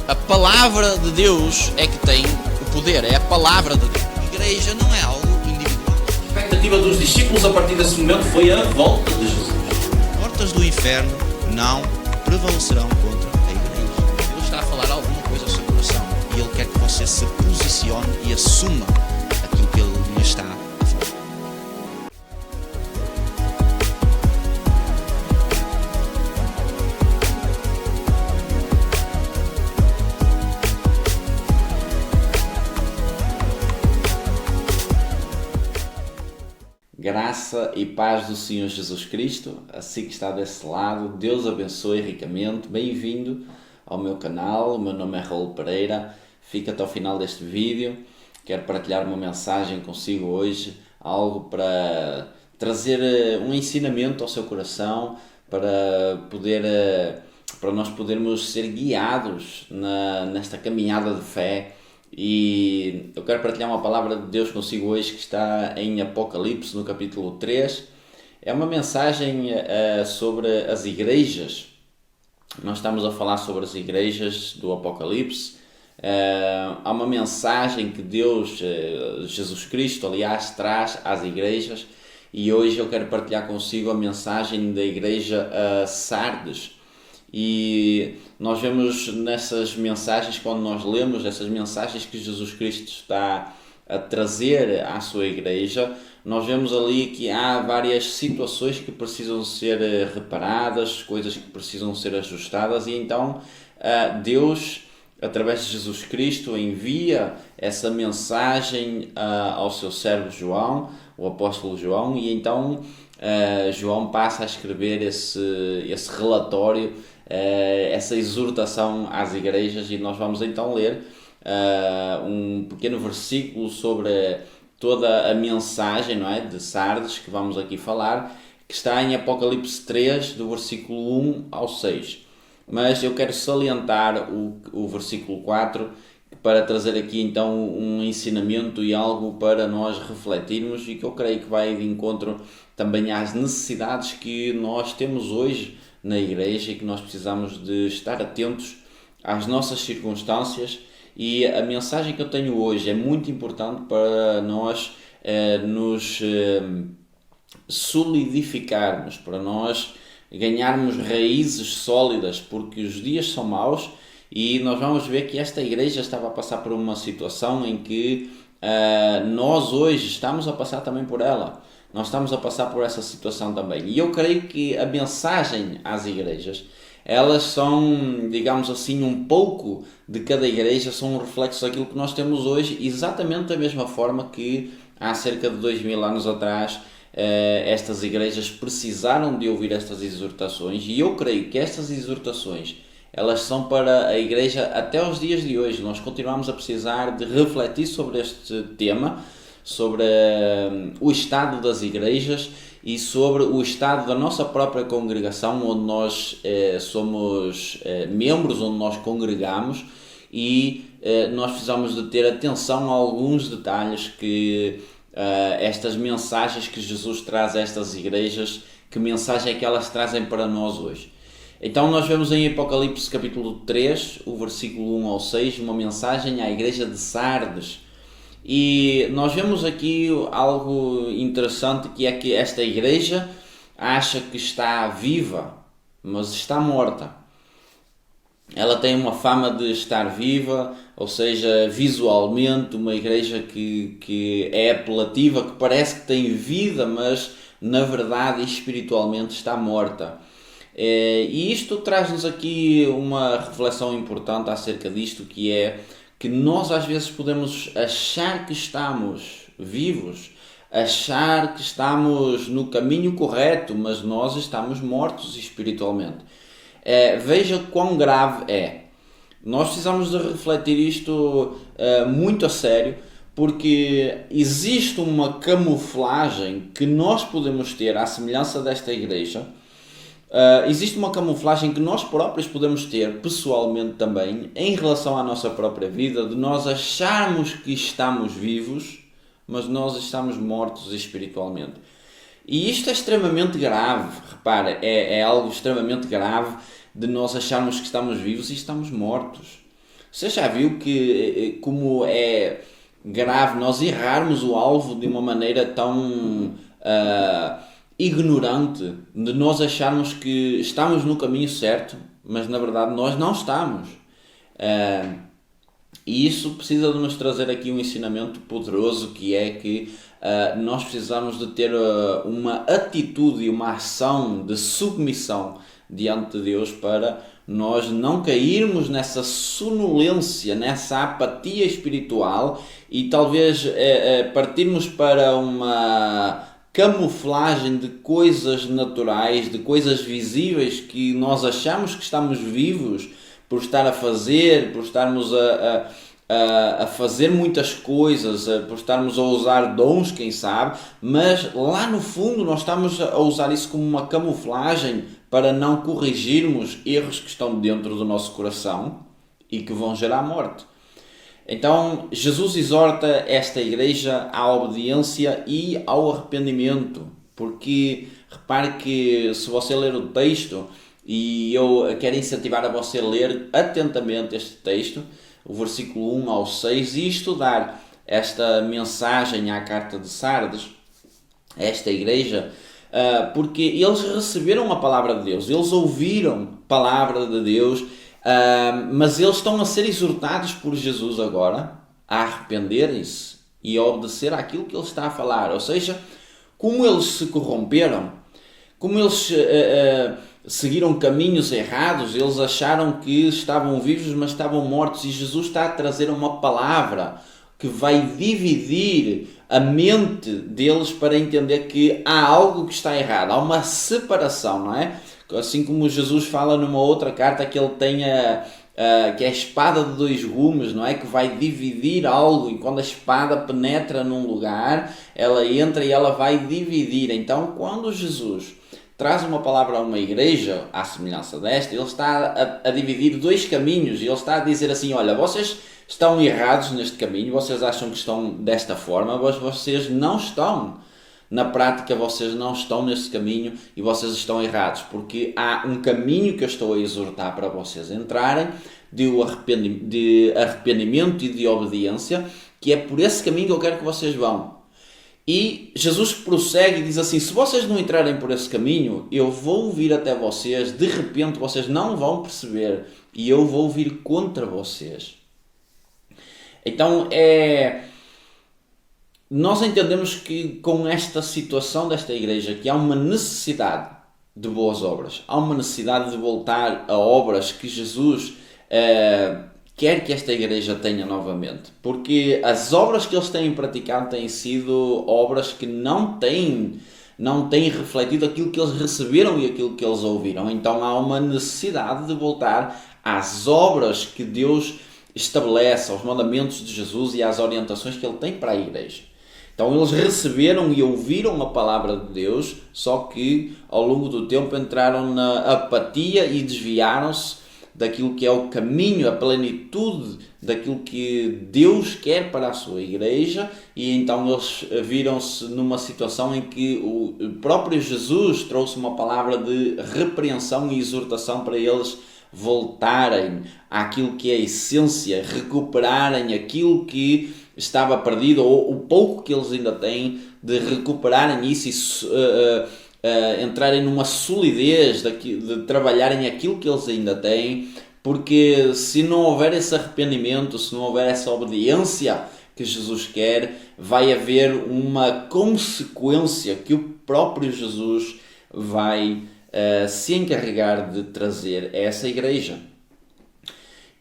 A palavra de Deus é que tem o poder, é a palavra de Deus. A igreja não é algo individual. A expectativa dos discípulos a partir desse momento foi a volta de Jesus. Portas do inferno não prevalecerão contra a igreja. Deus está a falar alguma coisa ao seu coração e Ele quer que você se posicione e assuma aquilo que Ele lhe está a falar. Graça e paz do Senhor Jesus Cristo, assim que está desse lado, Deus abençoe ricamente, bem-vindo ao meu canal, o meu nome é Raul Pereira, fica até ao final deste vídeo, quero partilhar uma mensagem consigo hoje, algo para trazer um ensinamento ao seu coração, para nós podermos ser guiados nesta caminhada de fé. E eu quero partilhar uma palavra de Deus consigo hoje que está em Apocalipse, no capítulo 3. É uma mensagem sobre as igrejas. Nós estamos a falar sobre as igrejas do Apocalipse. Há uma mensagem que Deus, Jesus Cristo, aliás, traz às igrejas. E hoje eu quero partilhar consigo a mensagem da igreja Sardes. E nós vemos nessas mensagens, quando nós lemos essas mensagens que Jesus Cristo está a trazer à sua igreja, nós vemos ali que há várias situações que precisam ser reparadas, coisas que precisam ser ajustadas, e então Deus, através de Jesus Cristo, envia essa mensagem ao seu servo João, o apóstolo João, e então João passa a escrever esse relatório, essa exortação às igrejas, e nós vamos então ler um pequeno versículo sobre toda a mensagem, não é, de Sardes, que vamos aqui falar, que está em Apocalipse 3, do versículo 1 ao 6. Mas eu quero salientar o versículo 4 para trazer aqui então um ensinamento e algo para nós refletirmos, e que eu creio que vai de encontro também às necessidades que nós temos hoje na igreja e que nós precisamos de estar atentos às nossas circunstâncias. E a mensagem que eu tenho hoje é muito importante para nós nos solidificarmos, para nós ganharmos raízes sólidas, porque os dias são maus e nós vamos ver que esta igreja estava a passar por uma situação em que nós hoje estamos a passar também por ela. Nós estamos a passar por essa situação também. E eu creio que a mensagem às igrejas, elas são, digamos assim, um pouco de cada igreja, são um reflexo daquilo que nós temos hoje, exatamente da mesma forma que há cerca de 2000 anos atrás estas igrejas precisaram de ouvir estas exortações. E eu creio que estas exortações, elas são para a igreja até os dias de hoje. Nós continuamos a precisar de refletir sobre este tema, sobre o estado das igrejas e sobre o estado da nossa própria congregação, onde nós somos membros, onde nós congregamos, e nós precisamos de ter atenção a alguns detalhes que estas mensagens que Jesus traz a estas igrejas, que mensagem é que elas trazem para nós hoje. Então nós vemos em Apocalipse capítulo 3, o versículo 1 ao 6, uma mensagem à igreja de Sardes. E nós vemos aqui algo interessante, que é que esta igreja acha que está viva, mas está morta. Ela tem uma fama de estar viva, ou seja, visualmente uma igreja que é apelativa, que parece que tem vida, mas na verdade espiritualmente está morta. E isto traz-nos aqui uma reflexão importante acerca disto, que é que nós às vezes podemos achar que estamos vivos, achar que estamos no caminho correto, mas nós estamos mortos espiritualmente. Veja quão grave é. Nós precisamos de refletir isto muito a sério, porque existe uma camuflagem que nós podemos ter à semelhança desta igreja. Existe uma camuflagem que nós próprios podemos ter pessoalmente também em relação à nossa própria vida, de nós acharmos que estamos vivos, mas nós estamos mortos espiritualmente. E isto é extremamente grave, repara, é algo extremamente grave de nós acharmos que estamos vivos e estamos mortos. Você já viu que como é grave nós errarmos o alvo de uma maneira tão ignorante, de nós acharmos que estamos no caminho certo, mas na verdade nós não estamos. E isso precisa de nos trazer aqui um ensinamento poderoso, que é que nós precisamos de ter uma atitude e uma ação de submissão diante de Deus para nós não cairmos nessa sonolência, nessa apatia espiritual e talvez partirmos para uma camuflagem de coisas naturais, de coisas visíveis que nós achamos que estamos vivos por estar a fazer, por estarmos a fazer muitas coisas, por estarmos a usar dons, quem sabe, mas lá no fundo nós estamos a usar isso como uma camuflagem para não corrigirmos erros que estão dentro do nosso coração e que vão gerar morte. Então, Jesus exorta esta igreja à obediência e ao arrependimento, porque repare que se você ler o texto, e eu quero incentivar a você a ler atentamente este texto, o versículo 1 ao 6, e estudar esta mensagem à carta de Sardes, esta igreja, porque eles receberam a palavra de Deus, eles ouviram a palavra de Deus, mas eles estão a ser exortados por Jesus agora a arrependerem-se e a obedecer àquilo que ele está a falar. Ou seja, como eles se corromperam, como eles seguiram caminhos errados, eles acharam que estavam vivos, mas estavam mortos, e Jesus está a trazer uma palavra que vai dividir a mente deles para entender que há algo que está errado, há uma separação, não é? Assim como Jesus fala numa outra carta que ele tem que é a espada de dois gumes, não é? Que vai dividir algo, e quando a espada penetra num lugar, ela entra e ela vai dividir. Então, quando Jesus traz uma palavra a uma igreja, à semelhança desta, ele está a dividir dois caminhos, e ele está a dizer assim: olha, vocês estão errados neste caminho, vocês acham que estão desta forma, mas vocês não estão. Na prática, vocês não estão neste caminho e vocês estão errados, porque há um caminho que eu estou a exortar para vocês entrarem, de arrependimento e de obediência, que é por esse caminho que eu quero que vocês vão. E Jesus prossegue e diz assim: se vocês não entrarem por esse caminho, eu vou vir até vocês, de repente vocês não vão perceber, e eu vou vir contra vocês. Então nós entendemos que com esta situação desta igreja, que há uma necessidade de boas obras, há uma necessidade de voltar a obras que Jesus quer que esta igreja tenha novamente, porque as obras que eles têm praticado têm sido obras que não têm refletido aquilo que eles receberam e aquilo que eles ouviram. Então há uma necessidade de voltar às obras que Deus estabelece, aos mandamentos de Jesus e às orientações que ele tem para a igreja. Então eles receberam e ouviram a palavra de Deus, só que ao longo do tempo entraram na apatia e desviaram-se daquilo que é o caminho, a plenitude daquilo que Deus quer para a sua igreja, e então eles viram-se numa situação em que o próprio Jesus trouxe uma palavra de repreensão e exortação para eles voltarem àquilo que é a essência, recuperarem aquilo que estava perdido, ou o pouco que eles ainda têm, de recuperarem isso e entrarem numa solidez de trabalharem aquilo que eles ainda têm, porque se não houver esse arrependimento, se não houver essa obediência que Jesus quer, vai haver uma consequência que o próprio Jesus vai se encarregar de trazer a essa igreja.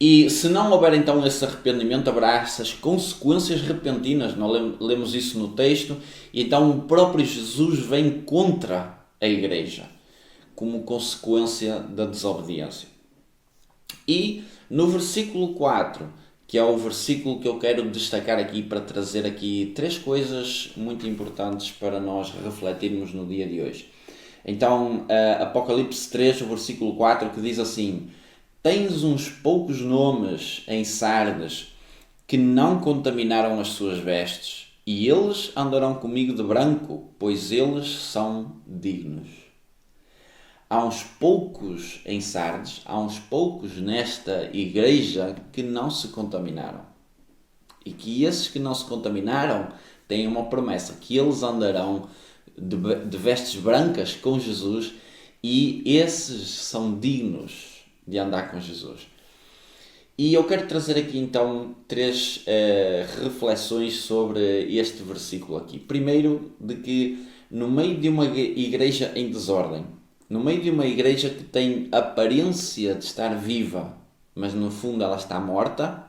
E se não houver então esse arrependimento, haverá essas consequências repentinas. Nós lemos isso no texto, e então o próprio Jesus vem contra a igreja, como consequência da desobediência. E no versículo 4, que é o versículo que eu quero destacar aqui para trazer aqui três coisas muito importantes para nós refletirmos no dia de hoje. Então, Apocalipse 3, o versículo 4, que diz assim: tens uns poucos nomes em Sardes que não contaminaram as suas vestes, e eles andarão comigo de branco, pois eles são dignos. há uns poucos em Sardes, há uns poucos nesta igreja que não se contaminaram. E que esses que não se contaminaram têm uma promessa, que eles andarão de vestes brancas com Jesus, e esses são dignos de andar com Jesus. E eu quero trazer aqui então 3 reflexões sobre este versículo aqui. Primeiro, de que no meio de uma igreja em desordem, no meio de uma igreja que tem aparência de estar viva, mas no fundo ela está morta,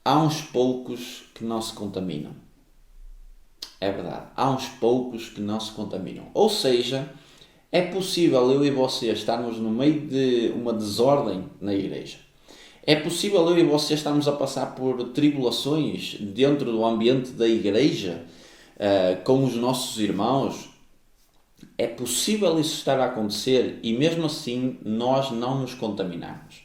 há uns poucos que não se contaminam. É verdade, há uns poucos que não se contaminam. Ou seja, é possível eu e você estarmos no meio de uma desordem na igreja. É possível eu e você estarmos a passar por tribulações dentro do ambiente da igreja, com os nossos irmãos. É possível isso estar a acontecer e mesmo assim nós não nos contaminarmos.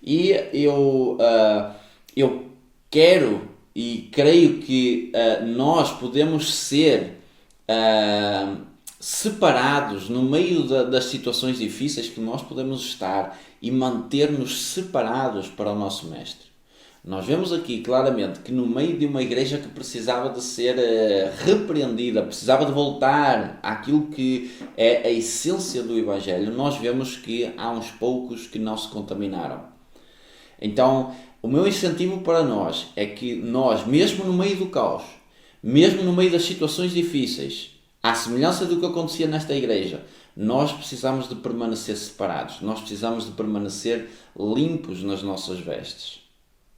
E eu quero e creio que nós podemos ser separados no meio das situações difíceis que nós podemos estar e manter-nos separados para o nosso Mestre. Nós vemos aqui claramente que no meio de uma igreja que precisava de ser repreendida, precisava de voltar àquilo que é a essência do Evangelho, nós vemos que há uns poucos que não se contaminaram. Então, o meu incentivo para nós é que nós, mesmo no meio do caos, mesmo no meio das situações difíceis, à semelhança do que acontecia nesta igreja, nós precisamos de permanecer separados, nós precisamos de permanecer limpos nas nossas vestes.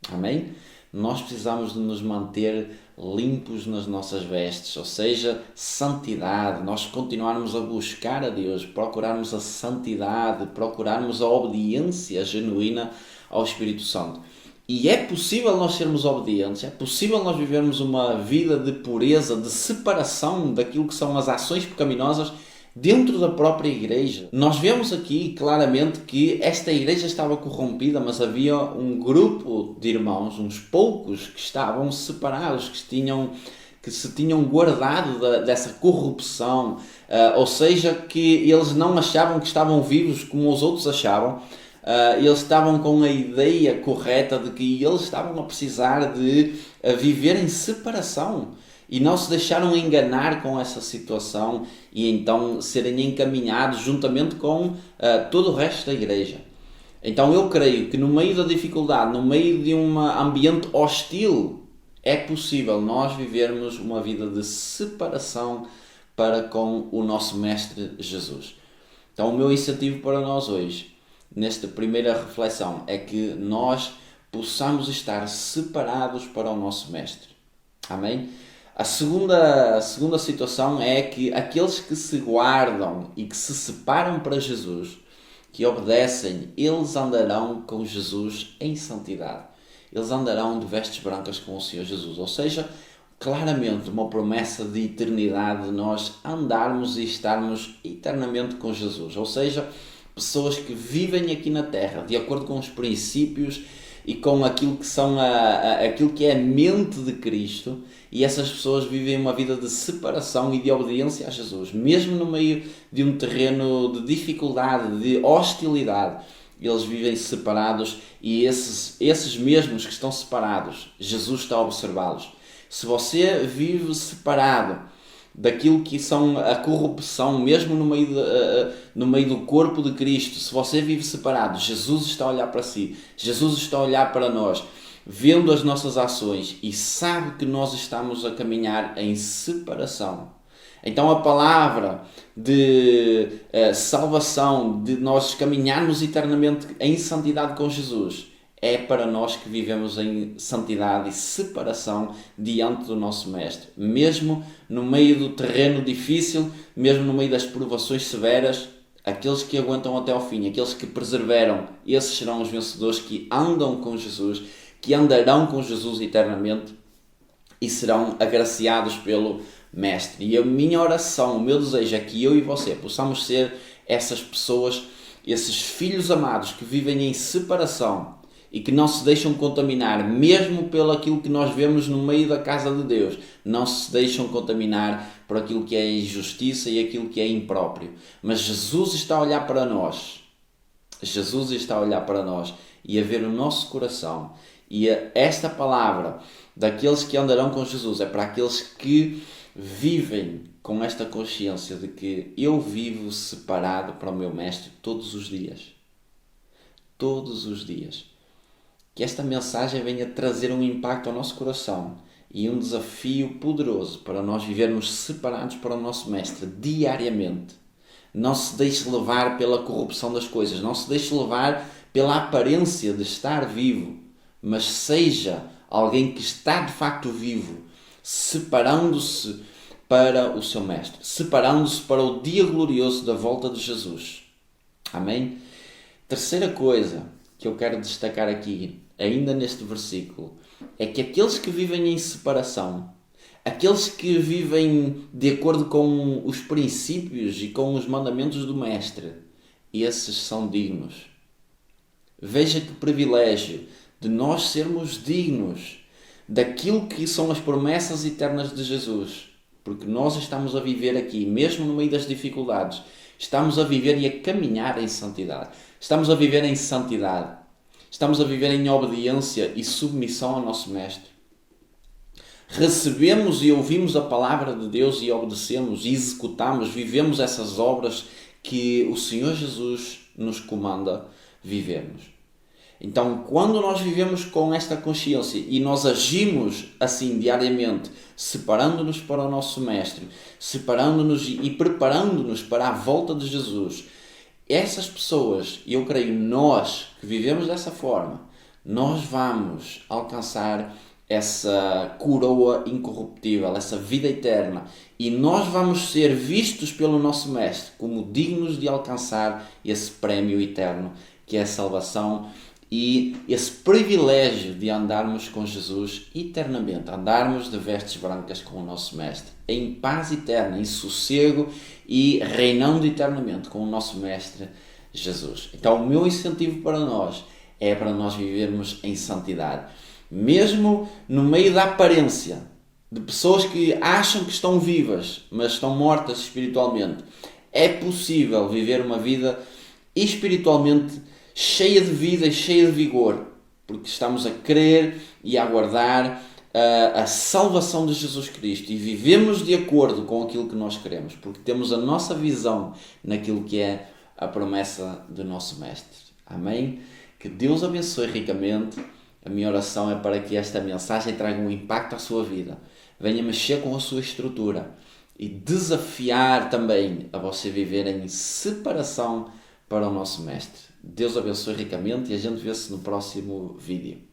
Amém? Nós precisamos de nos manter limpos nas nossas vestes, ou seja, santidade, nós continuarmos a buscar a Deus, procurarmos a santidade, procurarmos a obediência genuína ao Espírito Santo. E é possível nós sermos obedientes, é possível nós vivermos uma vida de pureza, de separação daquilo que são as ações pecaminosas dentro da própria igreja. Nós vemos aqui claramente que esta igreja estava corrompida, mas havia um grupo de irmãos, uns poucos, que estavam separados, que se tinham guardado dessa corrupção, ou seja, que eles não achavam que estavam vivos como os outros achavam. Eles estavam com a ideia correta de que eles estavam a precisar de viver em separação e não se deixaram enganar com essa situação e então serem encaminhados juntamente com todo o resto da igreja. Então eu creio que no meio da dificuldade, no meio de um ambiente hostil, é possível nós vivermos uma vida de separação para com o nosso Mestre Jesus. Então o meu incentivo para nós hoje, nesta primeira reflexão, é que nós possamos estar separados para o nosso Mestre. Amém? A segunda situação é que aqueles que se guardam e que se separam para Jesus, que obedecem, eles andarão com Jesus em santidade. Eles andarão de vestes brancas com o Senhor Jesus. Ou seja, claramente uma promessa de eternidade, de nós andarmos e estarmos eternamente com Jesus. Ou seja, pessoas que vivem aqui na Terra de acordo com os princípios e com aquilo que é a mente de Cristo, e essas pessoas vivem uma vida de separação e de obediência a Jesus, mesmo no meio de um terreno de dificuldade, de hostilidade. Eles vivem separados e esses mesmos que estão separados, Jesus está a observá-los. Se você vive separado daquilo que são a corrupção, mesmo no meio do corpo de Cristo, se você vive separado, Jesus está a olhar para si, Jesus está a olhar para nós, vendo as nossas ações e sabe que nós estamos a caminhar em separação. Então a palavra de salvação, de nós caminharmos eternamente em santidade com Jesus, é para nós que vivemos em santidade e separação diante do nosso Mestre. Mesmo no meio do terreno difícil, mesmo no meio das provações severas, aqueles que aguentam até ao fim, aqueles que perseveram, esses serão os vencedores que andam com Jesus, que andarão com Jesus eternamente e serão agraciados pelo Mestre. E a minha oração, o meu desejo é que eu e você possamos ser essas pessoas, esses filhos amados que vivem em separação e que não se deixam contaminar, mesmo pelo aquilo que nós vemos no meio da casa de Deus. Não se deixam contaminar por aquilo que é injustiça e aquilo que é impróprio. Mas Jesus está a olhar para nós. Jesus está a olhar para nós e a ver o nosso coração. E esta palavra daqueles que andarão com Jesus é para aqueles que vivem com esta consciência de que eu vivo separado para o meu Mestre todos os dias. Todos os dias. Que esta mensagem venha trazer um impacto ao nosso coração e um desafio poderoso para nós vivermos separados para o nosso Mestre diariamente. Não se deixe levar pela corrupção das coisas, não se deixe levar pela aparência de estar vivo, mas seja alguém que está de facto vivo, separando-se para o seu Mestre, separando-se para o dia glorioso da volta de Jesus. Amém? Terceira coisa que eu quero destacar aqui, ainda neste versículo, é que aqueles que vivem em separação, aqueles que vivem de acordo com os princípios e com os mandamentos do Mestre, esses são dignos. Veja que privilégio de nós sermos dignos daquilo que são as promessas eternas de Jesus, porque nós estamos a viver aqui, mesmo no meio das dificuldades, estamos a viver e a caminhar em santidade. Estamos a viver em santidade. Estamos a viver em obediência e submissão ao nosso Mestre. Recebemos e ouvimos a palavra de Deus e obedecemos e executamos, vivemos essas obras que o Senhor Jesus nos comanda vivermos. Então, quando nós vivemos com esta consciência e nós agimos assim diariamente, separando-nos para o nosso Mestre, separando-nos e preparando-nos para a volta de Jesus, essas pessoas, eu creio, nós que vivemos dessa forma, nós vamos alcançar essa coroa incorruptível, essa vida eterna, e nós vamos ser vistos pelo nosso Mestre como dignos de alcançar esse prémio eterno, que é a salvação e esse privilégio de andarmos com Jesus eternamente, andarmos de vestes brancas com o nosso Mestre, em paz eterna, em sossego e reinando eternamente com o nosso Mestre Jesus. Então o meu incentivo para nós é para nós vivermos em santidade. Mesmo no meio da aparência de pessoas que acham que estão vivas, mas estão mortas espiritualmente, é possível viver uma vida espiritualmente cheia de vida e cheia de vigor, porque estamos a crer e a aguardar a salvação de Jesus Cristo e vivemos de acordo com aquilo que nós queremos, porque temos a nossa visão naquilo que é a promessa do nosso Mestre. Amém? Que Deus abençoe ricamente. A minha oração é para que esta mensagem traga um impacto à sua vida, venha mexer com a sua estrutura e desafiar também a você viver em separação para o nosso Mestre. Deus abençoe ricamente e a gente vê-se no próximo vídeo.